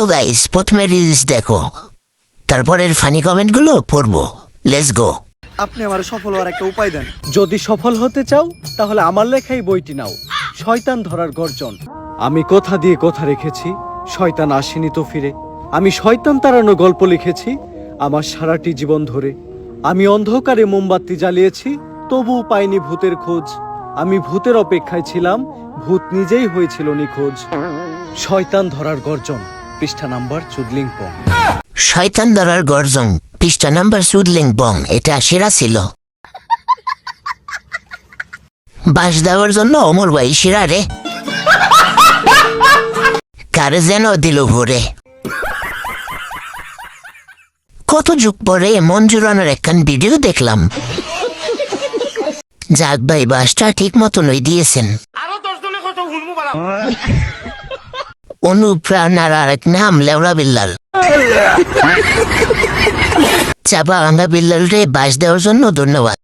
তো গাইস প্রথমে রিলস দেখো, তারপরের ফানি কমেন্টগুলো পড়বো। Let's go. আপনি আমার সফল হওয়ার একটা উপায় দেন। যদি সফল হতে চাও তাহলে আমার লেখাই বইটি নাও, শয়তান ধরার গর্জন। আমি কথা দিয়ে কথা রেখেছি, শয়তান আসেনি তো ফিরে। আমি শয়তান তাড়ানো গল্প লিখেছি আমার সারাটি জীবন ধরে। আমি অন্ধকারে মোমবাতি জ্বালিয়েছি, তবুও পাইনি ভূতের খোঁজ। আমি ভূতের অপেক্ষায় ছিলাম, ভূত নিজেই হয়েছিল নিখোঁজ। শয়তান ধরার গর্জন, পৃষ্ঠা নাম্বার চুদলিংপং। শয়তান ধরার গর্জন, পৃষ্ঠা নাম্বার সুদলিং বং। এটা সেরা ছিল। বাস দেওয়ার জন্য অমর ভাই সেরা রে, কারে যেন দিল ভরে। কত যুগ পরে মন জুড়ানোর একখান ভিডিও দেখলাম। যাক ভাই, বাসটা ঠিক মতনই দিয়েছেন। অনুপ্রেরণার আরেক নাম লেওড়া বিল্লাল। চাপা ভাঙা বিল্লাল রে বাস দেওয়ার জন্য ধন্যবাদ।